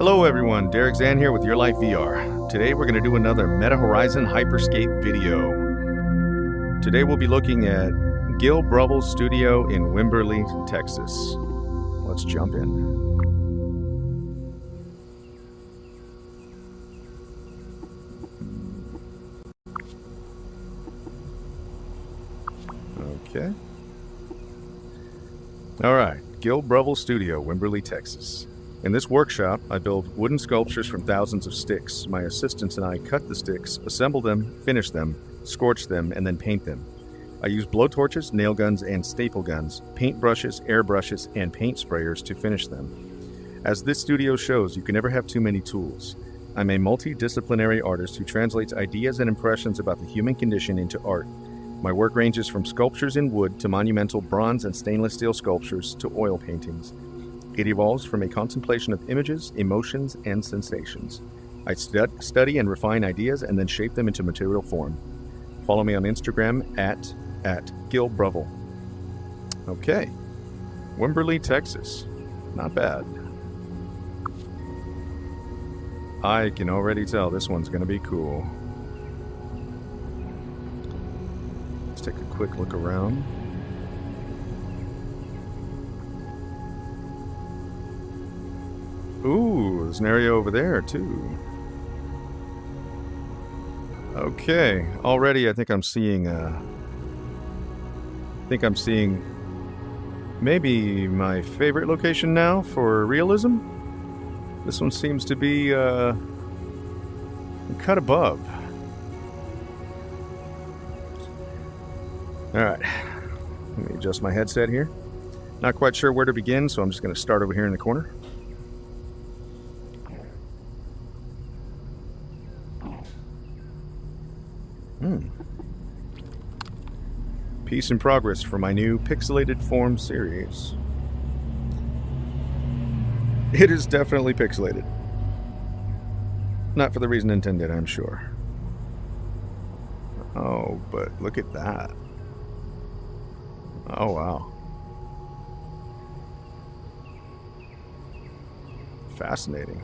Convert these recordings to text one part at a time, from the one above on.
Hello everyone, Derek Zan here with YourLifeVR. Today we're going to do another Meta Horizon Hyperscape video. Today we'll be looking at Gil Bruvel's studio in Wimberley, Texas. Let's jump in. Okay. Alright, Gil Bruvel Studio, Wimberley, Texas. In this workshop, I build wooden sculptures from thousands of sticks. My assistants and I cut the sticks, assemble them, finish them, scorch them, and then paint them. I use blowtorches, nail guns, and staple guns, paint brushes, airbrushes, and paint sprayers to finish them. As this studio shows, you can never have too many tools. I'm a multidisciplinary artist who translates ideas and impressions about the human condition into art. My work ranges from sculptures in wood to monumental bronze and stainless steel sculptures to oil paintings. It evolves from a contemplation of images, emotions, and sensations. I study and refine ideas and then shape them into material form. Follow me on Instagram at Gil Bruvel. Okay, Wimberley, Texas. Not bad. I can already tell this one's going to be cool. Let's take a quick look around. Ooh, there's an area over there too. Okay, already I think I'm seeing maybe my favorite location now for realism. This one seems to be cut above. Alright, let me adjust my headset here. Not quite sure where to begin, so I'm just going to start over here in the corner. Piece in progress for my new pixelated form series. It is definitely pixelated. Not for the reason intended, I'm sure. Oh, but look at that. Oh, wow. Fascinating.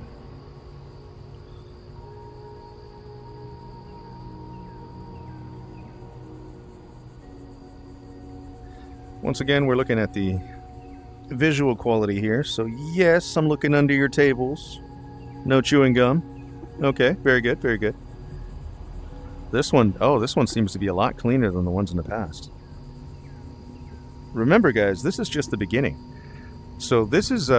Once again, we're looking at the visual quality here. So yes, I'm looking under your tables. No chewing gum. Okay, very good, very good. This one seems to be a lot cleaner than the ones in the past. Remember guys, this is just the beginning. So this is,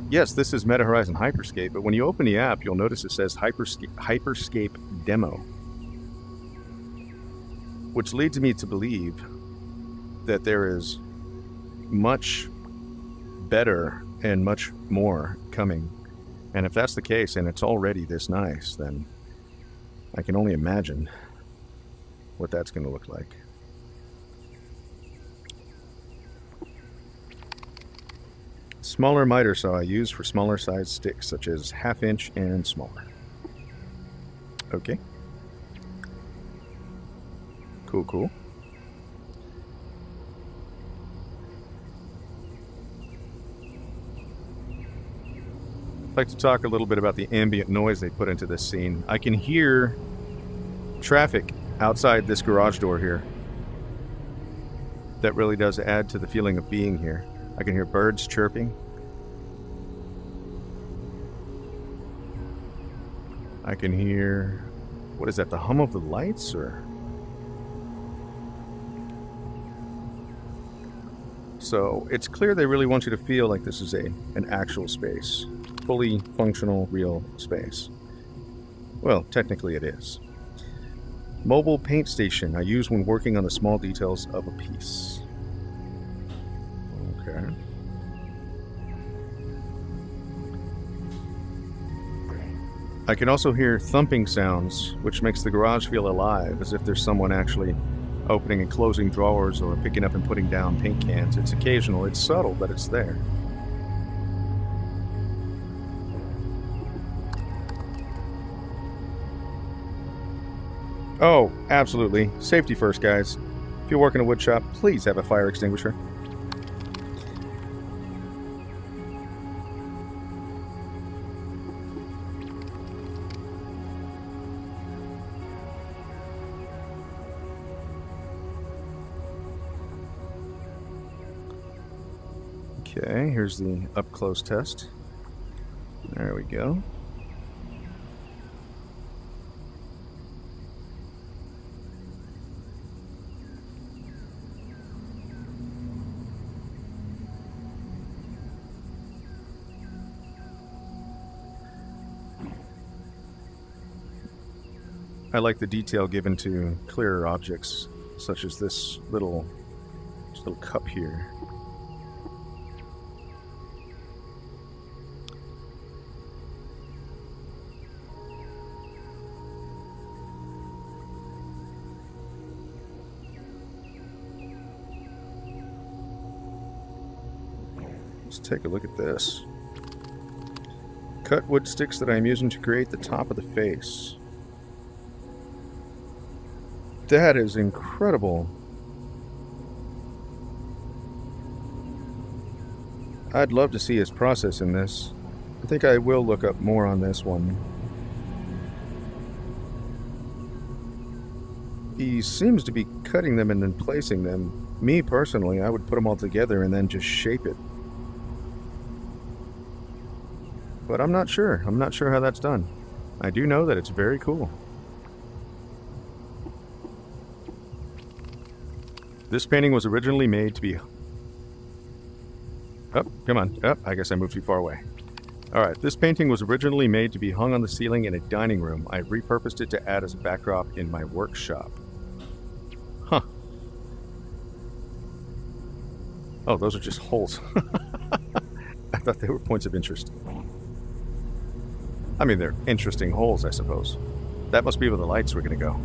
yes, this is Meta Horizon Hyperscape, but when you open the app, you'll notice it says Hyperscape Demo. Which leads me to believe that there is much better and much more coming. And if that's the case, and it's already this nice, then I can only imagine what that's going to look like. Smaller miter saw I use for smaller sized sticks, such as 1/2 inch and smaller. Okay. Cool, cool. I'd like to talk a little bit about the ambient noise they put into this scene. I can hear traffic outside this garage door here. That really does add to the feeling of being here. I can hear birds chirping. I can hear, what is that, the hum of the lights or? So it's clear they really want you to feel like this is an actual space. Fully functional, real space. Well, technically it is. Mobile paint station I use when working on the small details of a piece. Okay. I can also hear thumping sounds, which makes the garage feel alive, as if there's someone actually opening and closing drawers or picking up and putting down paint cans. It's occasional, it's subtle, but it's there. Oh, absolutely. Safety first, guys. If you work in a wood shop, please have a fire extinguisher. Okay, here's the up-close test. There we go. I like the detail given to clearer objects, such as this little cup here. Let's take a look at this. Cut wood sticks that I'm using to create the top of the face. That is incredible. I'd love to see his process in this. I think I will look up more on this one. He seems to be cutting them and then placing them. Me personally, I would put them all together and then just shape it. But I'm not sure. I'm not sure how that's done. I do know that it's very cool. This painting was originally made to be... Oh, come on. Oh, I guess I moved too far away. Alright, this painting was originally made to be hung on the ceiling in a dining room. I've repurposed it to add as a backdrop in my workshop. Huh. Oh, those are just holes. I thought they were points of interest. I mean, they're interesting holes, I suppose. That must be where the lights were going to go.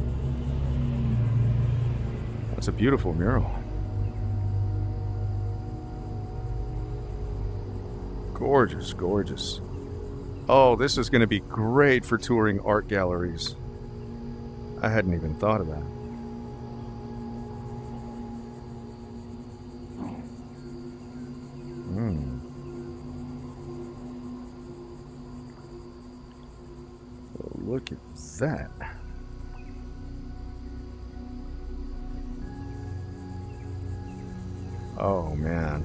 That's a beautiful mural. Gorgeous, gorgeous. Oh, this is going to be great for touring art galleries. I hadn't even thought of that. Well, look at that. Oh, man.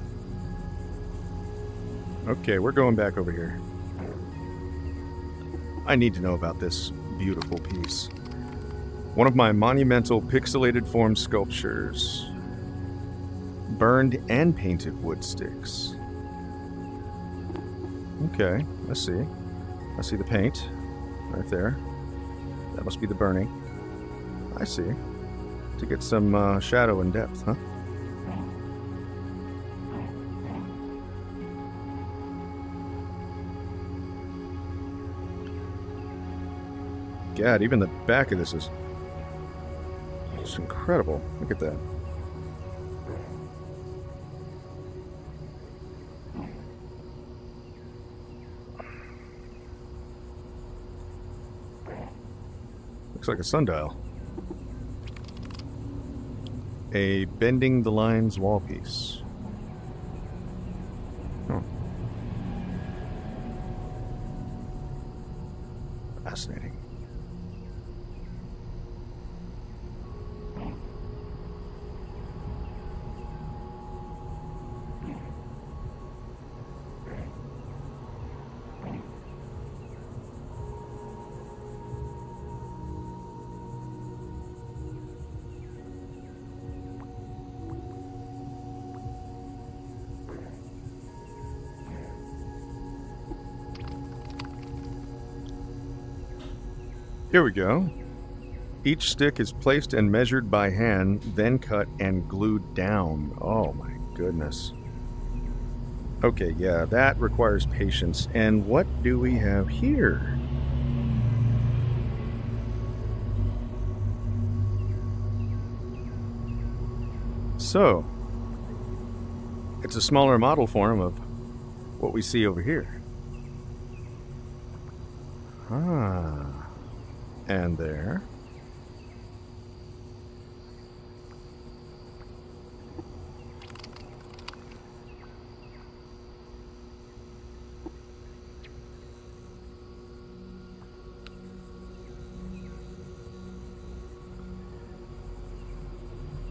Okay, we're going back over here. I need to know about this beautiful piece. One of my monumental pixelated form sculptures. Burned and painted wood sticks. Okay, I see. I see the paint right there. That must be the burning. I see. To get some shadow and depth, huh? God, even the back of this is just incredible. Look at that. Looks like a sundial. A bending the lines wall piece. Oh. Fascinating. Here we go. Each stick is placed and measured by hand, then cut and glued down. Oh my goodness. Okay, yeah, that requires patience. And what do we have here? So, it's a smaller model form of what we see over here. Ah. And there.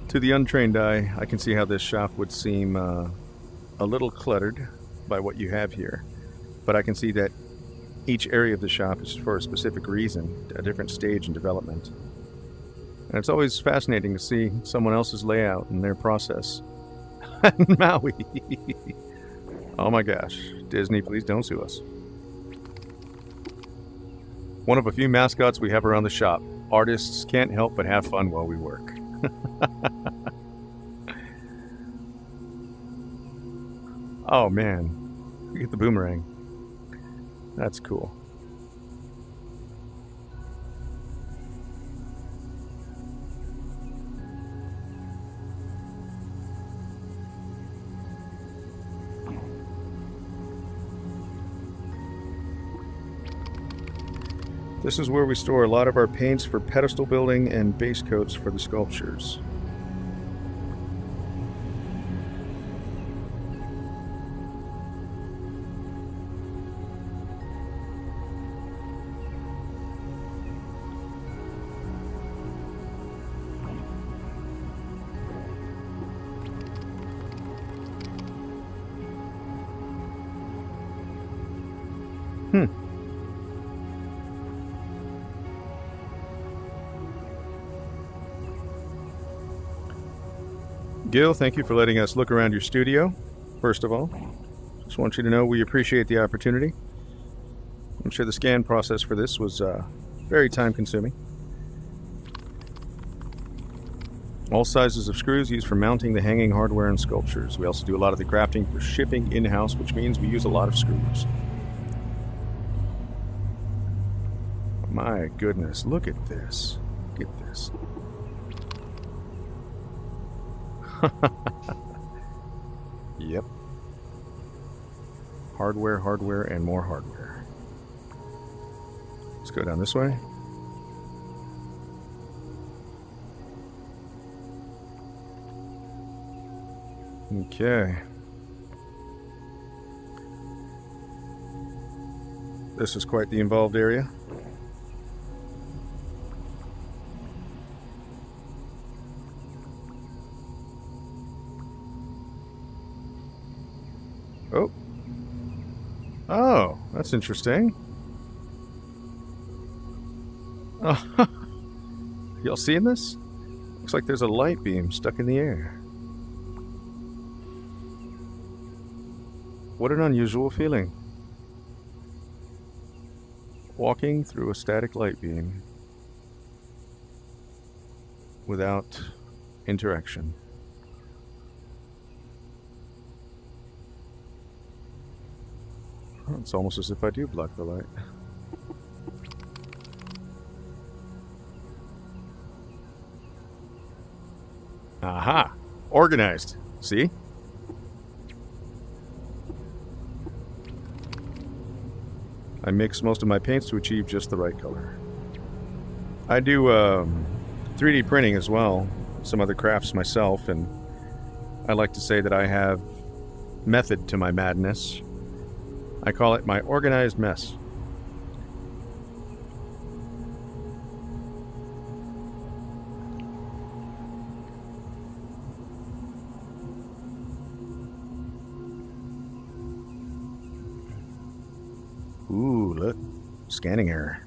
To the untrained eye, I can see how this shop would seem a little cluttered by what you have here, but I can see that each area of the shop is for a specific reason, a different stage in development. And it's always fascinating to see someone else's layout and their process. Maui! Oh my gosh. Disney, please don't sue us. One of a few mascots we have around the shop. Artists can't help but have fun while we work. Oh man. Look at the boomerang. That's cool. This is where we store a lot of our paints for pedestal building and base coats for the sculptures. Gil, thank you for letting us look around your studio. First of all, just want you to know we appreciate the opportunity. I'm sure the scan process for this was very time-consuming. All sizes of screws used for mounting the hanging hardware and sculptures. We also do a lot of the crafting for shipping in-house, which means we use a lot of screws. My goodness, look at this. Look at this. Yep. Hardware, hardware, and more hardware. Let's go down this way. Okay. This is quite the involved area. Oh. Oh, that's interesting. Oh, y'all seeing this? Looks like there's a light beam stuck in the air. What an unusual feeling. Walking through a static light beam without interaction. It's almost as if I do block the light. Aha! Organized. See? I mix most of my paints to achieve just the right color. I do 3D printing as well, some other crafts myself, and I like to say that I have method to my madness. I call it my organized mess. Ooh, look. Scanning error.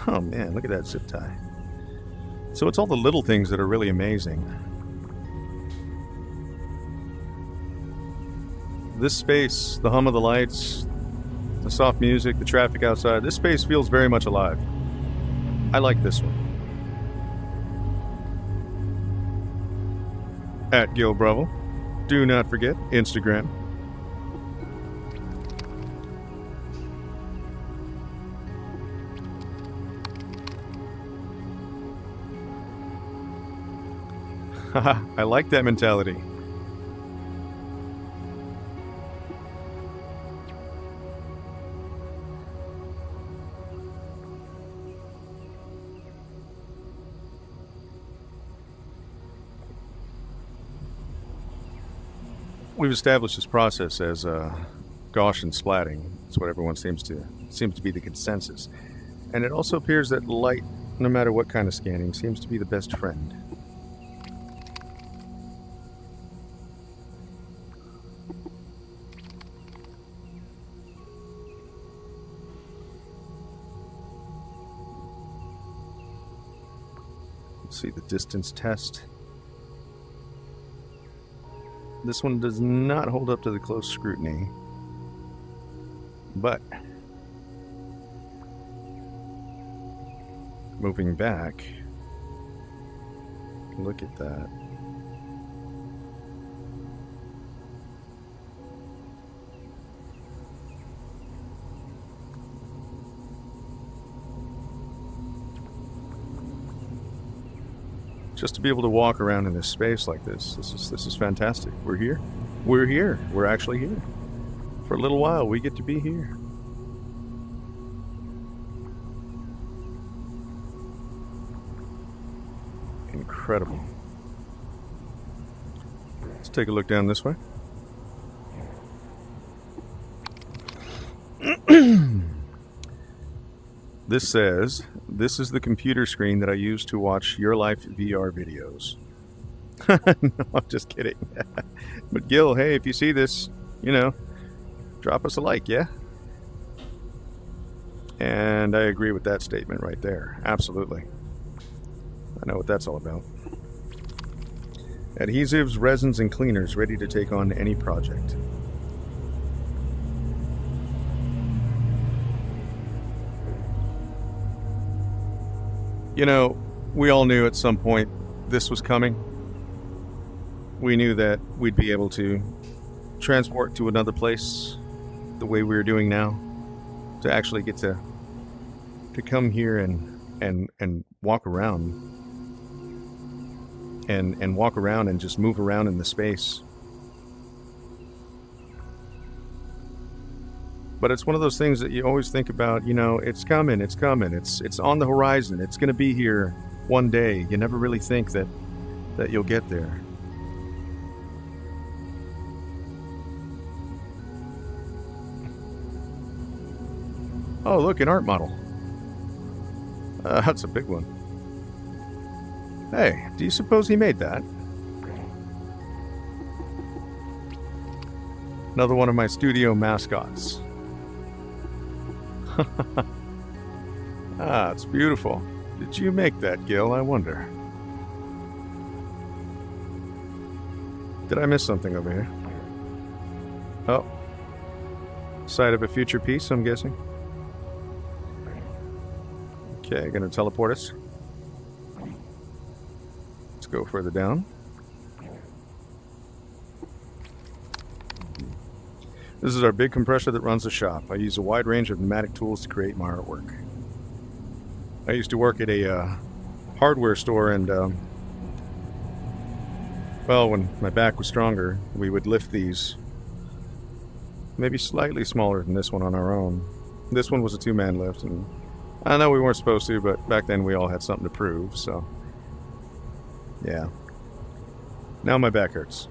Oh man, look at that zip tie. So it's all the little things that are really amazing. This space, the hum of the lights, the soft music, the traffic outside, this space feels very much alive. I like this one. At Gil Bruvel. Do not forget Instagram. Haha, I like that mentality. We've established this process as Gaussian splatting. That's what everyone seems to be the consensus. And it also appears that light no matter what kind of scanning, seems to be the best friend. Let's see the distance test. This one does not hold up to the close scrutiny, but moving back, look at that. Just to be able to walk around in this space like this is fantastic. We're here. We're here. We're actually here. For a little while, we get to be here. Incredible. Let's take a look down this way. This says, this is the computer screen that I use to watch YourLifeVR videos. No, I'm just kidding. But Gil, hey, if you see this, you know, drop us a like, yeah? And I agree with that statement right there. Absolutely. I know what that's all about. Adhesives, resins, and cleaners ready to take on any project. You know, we all knew at some point this was coming. We knew that we'd be able to transport to another place the way we were doing now, to actually get to come here and walk around and walk around and just move around in the space. But it's one of those things that you always think about, you know, it's coming, it's on the horizon, it's going to be here one day. You never really think that you'll get there. Oh, look, an art model. That's a big one. Hey, do you suppose he made that? Another one of my studio mascots. Ah, it's beautiful. Did you make that, Gil? I wonder. Did I miss something over here? Oh. Side of a future piece, I'm guessing. Okay, gonna teleport us. Let's go further down. This is our big compressor that runs the shop. I use a wide range of pneumatic tools to create my artwork. I used to work at a hardware store, and well, when my back was stronger, we would lift these, maybe slightly smaller than this one on our own. This one was a two-man lift, and I know we weren't supposed to, but back then we all had something to prove, so yeah. Now my back hurts.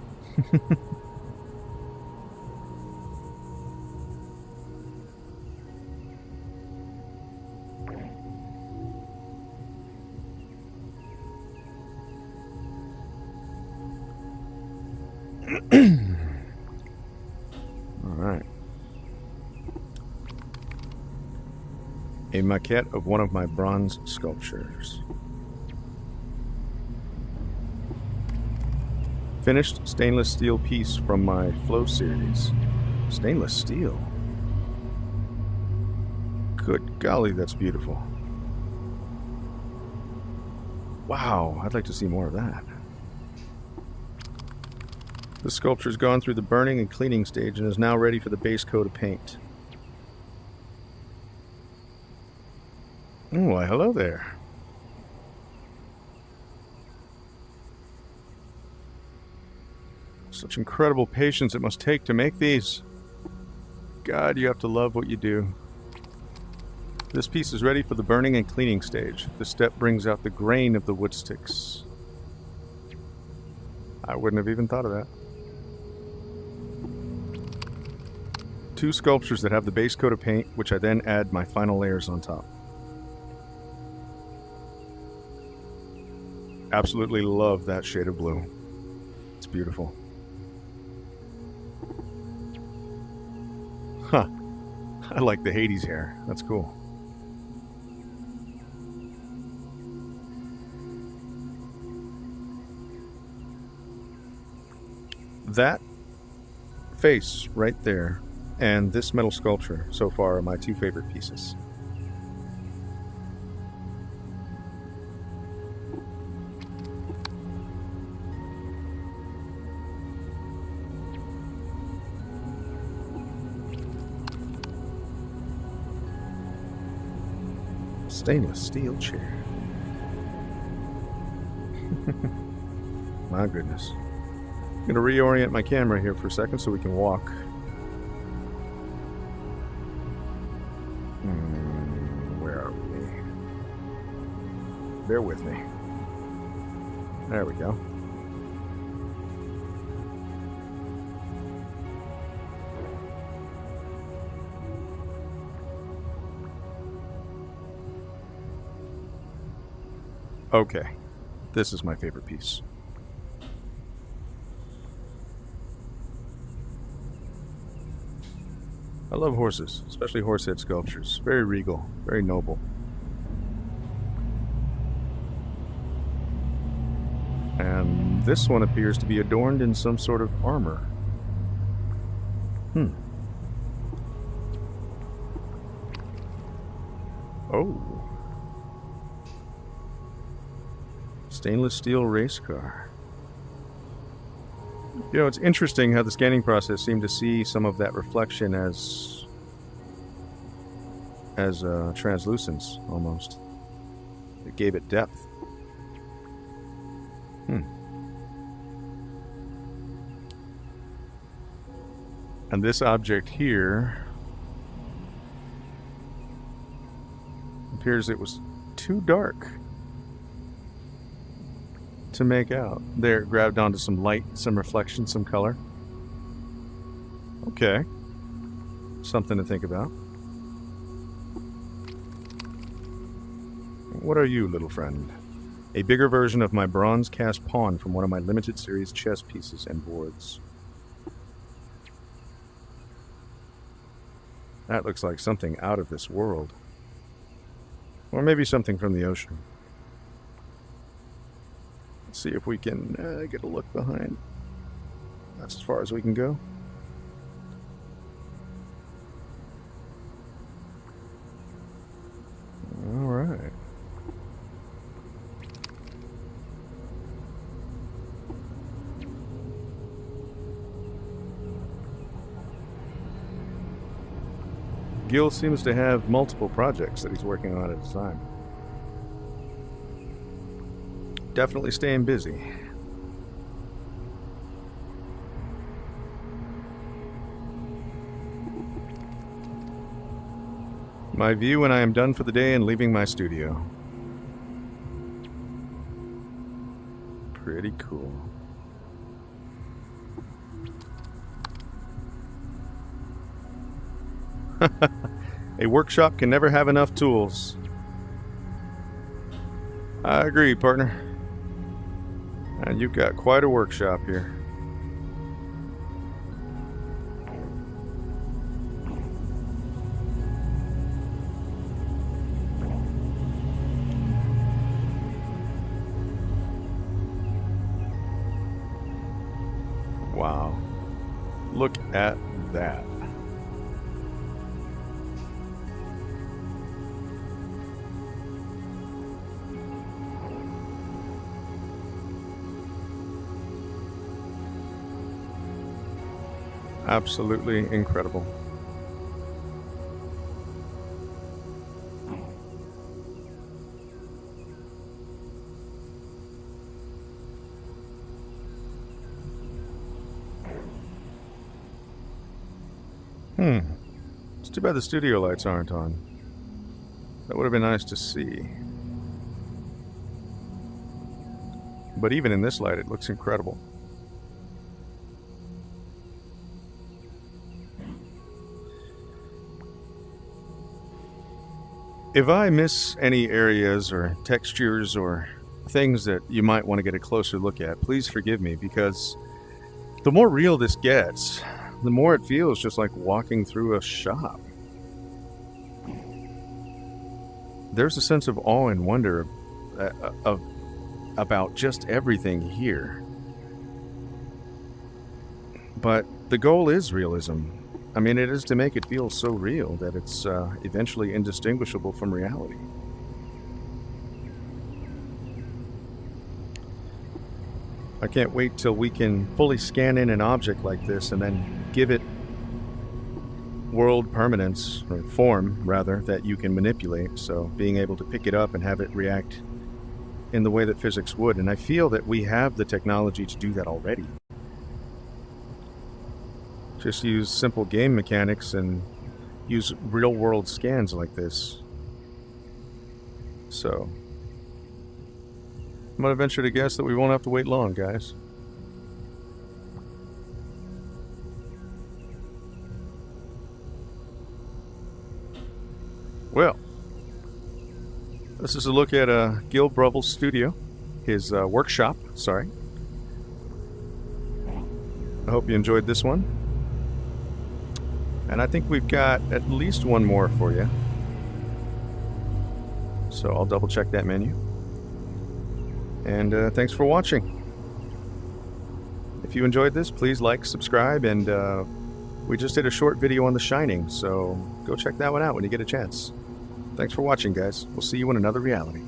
Alright. A maquette of one of my bronze sculptures. Finished stainless steel piece from my Flow series. Stainless steel? Good golly, that's beautiful. Wow, I'd like to see more of that. The sculpture's gone through the burning and cleaning stage and is now ready for the base coat of paint. Oh, why, hello there. Such incredible patience it must take to make these. God, you have to love what you do. This piece is ready for the burning and cleaning stage. This step brings out the grain of the wood sticks. I wouldn't have even thought of that. Two sculptures that have the base coat of paint, which I then add my final layers on top. Absolutely love that shade of blue. It's beautiful. Huh. I like the Hades hair. That's cool. That face right there and this metal sculpture so far are my two favorite pieces. Stainless steel chair. My goodness. I'm going to reorient my camera here for a second so we can walk. Where are we? Bear with me. There we go. Okay, this is my favorite piece. I love horses, especially horsehead sculptures. Very regal, very noble. And this one appears to be adorned in some sort of armor. Oh. Stainless steel race car. You know, it's interesting how the scanning process seemed to see some of that reflection as translucence, almost. It gave it depth. And this object here appears it was too dark to make out. There, it grabbed onto some light, some reflection, some color. Okay. Something to think about. What are you, little friend? A bigger version of my bronze cast pawn from one of my limited series chess pieces and boards. That looks like something out of this world. Or maybe something from the ocean. Let's see if we can get a look behind. That's as far as we can go. All right. Gil seems to have multiple projects that he's working on at a time. Definitely staying busy. My view when I am done for the day and leaving my studio. Pretty cool. A workshop can never have enough tools. I agree, partner. And you've got quite a workshop here. Wow. Look at that. Absolutely incredible. It's too bad the studio lights aren't on. That would have been nice to see. But even in this light, it looks incredible. If I miss any areas or textures or things that you might want to get a closer look at. Please forgive me, because the more real this gets, the more it feels just like walking through a shop. There's a sense of awe and wonder about just everything here. But the goal is realism. I mean, it is to make it feel so real that it's eventually indistinguishable from reality. I can't wait till we can fully scan in an object like this and then give it world permanence, or form rather, that you can manipulate. So being able to pick it up and have it react in the way that physics would. And I feel that we have the technology to do that already. Just use simple game mechanics and use real world scans like this. So I'm gonna venture to guess that we won't have to wait long, guys. Well, this is a look at Gil Bruvel's studio, his workshop, sorry. I hope you enjoyed this one. And I think we've got at least one more for you. So I'll double check that menu. And thanks for watching. If you enjoyed this, please like, subscribe, and we just did a short video on The Shining, so go check that one out when you get a chance. Thanks for watching, guys. We'll see you in another reality.